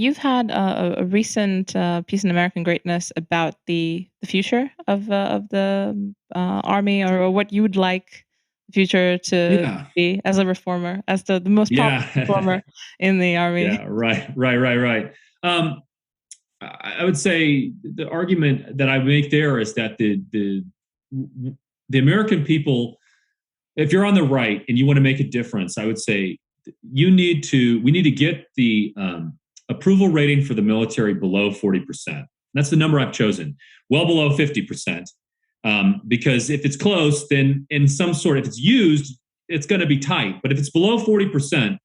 You've had a recent piece in American Greatness about the future of the army, or what you would like the future to Yeah. be as a reformer, as the most popular Yeah. reformer in the army. Yeah. Right. Um, I would say the argument that I make there is that the American people, if you're on the right and you want to make a difference, I would say we need to get the approval rating for the military below 40%. That's the number I've chosen, well below 50%. Because if it's close, then if it's used, it's going to be tight. But if it's below 40%,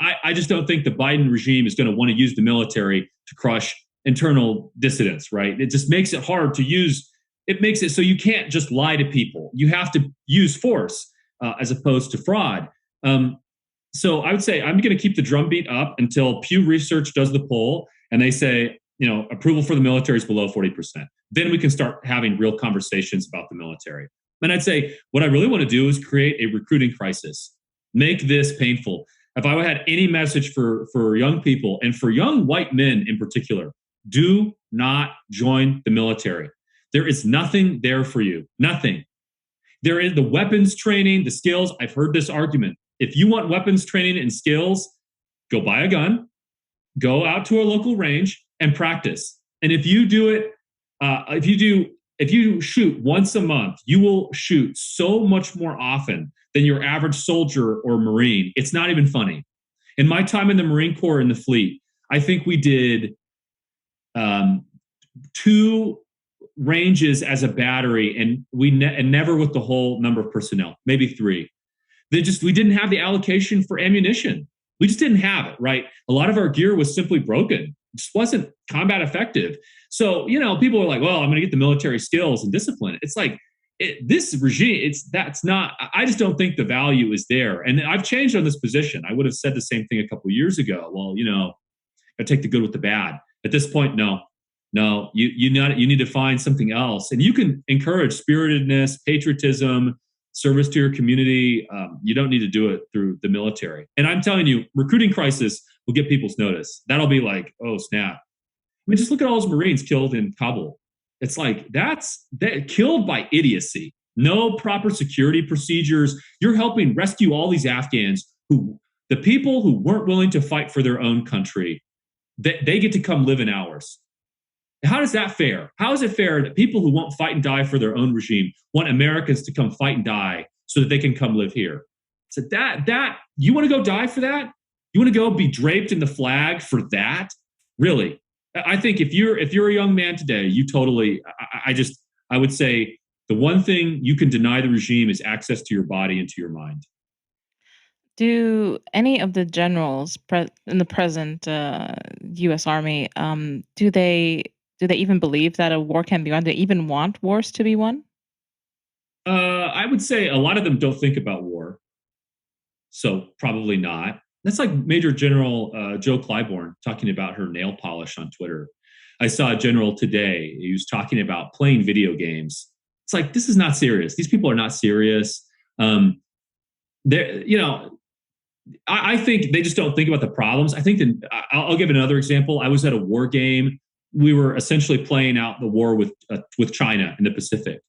I just don't think the Biden regime is going to want to use the military to crush internal dissidents, right? It just makes it hard to use. It makes it so you can't just lie to people. You have to use force as opposed to fraud. So I would say I'm going to keep the drumbeat up until Pew Research does the poll and they say, approval for the military is below 40%. Then we can start having real conversations about the military. And I'd say what I really want to do is create a recruiting crisis, make this painful. If I had any message for young people and for young white men in particular, do not join the military. There is nothing there for you. Nothing. There is the weapons training, the skills. I've heard this argument. If you want weapons training and skills, go buy a gun, go out to a local range and practice. And if you do it, if you shoot once a month, you will shoot so much more often than your average soldier or Marine. It's not even funny. In my time in the Marine Corps in the fleet, I think we did 2 ranges as a battery, and and never with the whole number of personnel, maybe 3. We didn't have the allocation for ammunition. We just didn't have it, right? A lot of our gear was simply broken. It just wasn't combat effective. So, people are like, well, I'm going to get the military skills and discipline. It's like this regime, I just don't think the value is there. And I've changed on this position. I would have said the same thing a couple of years ago. Well, I take the good with the bad. At this point, no, you need to find something else. And you can encourage spiritedness, patriotism, service to your community. You don't need to do it through the military. And I'm telling you, recruiting crisis will get people's notice. That'll be like, oh, snap. I mean, just look at all those Marines killed in Kabul. It's like, that's killed by idiocy. No proper security procedures. You're helping rescue all these Afghans the people who weren't willing to fight for their own country, they get to come live in ours. How is that fair? How is it fair that people who won't fight and die for their own regime want Americans to come fight and die so that they can come live here? So that you want to go die for that? You want to go be draped in the flag for that? Really? I think if you're a young man today, you totally. I would say the one thing you can deny the regime is access to your body and to your mind. Do any of the generals in the present U.S. Army do they even believe that a war can be won? Do they even want wars to be won? I would say a lot of them don't think about war, so probably not. That's like Major General Joe Clyburn talking about her nail polish on Twitter. I saw a general today. He was talking about playing video games. It's like, this is not serious. These people are not serious. I think they just don't think about the problems. I think that I'll give another example. I was at a war game. We were essentially playing out the war with China in the Pacific.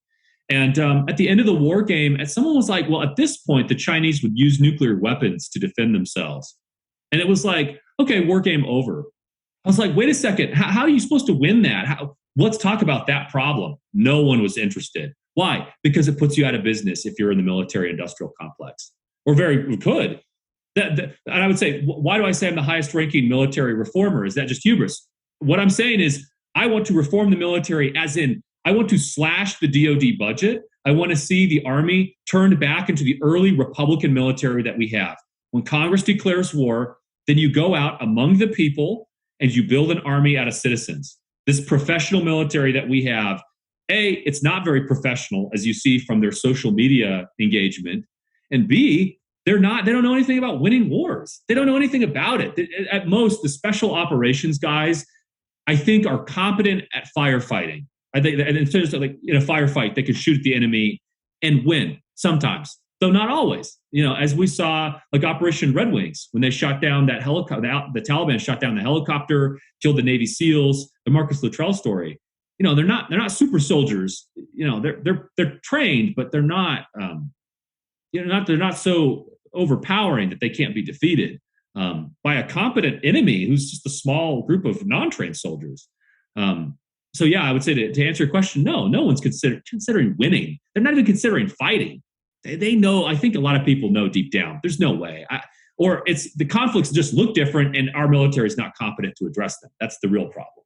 And at the end of the war game, someone was like, well, at this point, the Chinese would use nuclear weapons to defend themselves. And it was like, okay, war game over. I was like, wait a second. How are you supposed to win that? Let's talk about that problem. No one was interested. Why? Because it puts you out of business if you're in the military industrial complex. Or could. And I would say, why do I say I'm the highest ranking military reformer? Is that just hubris? What I'm saying is I want to reform the military, as in I want to slash the DoD budget. I want to see the Army turned back into the early Republican military that we have. When Congress declares war, then you go out among the people and you build an army out of citizens. This professional military that we have, it's not very professional, as you see from their social media engagement. And B, they don't know anything about winning wars. They don't know anything about it. At most, the special operations guys, I think, are competent at firefighting. I think in terms of, like, in a firefight, they can shoot at the enemy and win sometimes. though not always. As we saw, like Operation Red Wings, when they shot down that helicopter, the Taliban shot down the helicopter, killed the Navy SEALs, the Marcus Luttrell story. They're not super soldiers. They're trained, but they're not they're not so overpowering that they can't be defeated by a competent enemy who's just a small group of non-trained soldiers. So yeah, I would say to answer your question, no one's considering winning. They're not even considering fighting. They know. I think a lot of people know deep down there's no way. Or it's the conflicts just look different, and our military is not competent to address them. That's the real problem.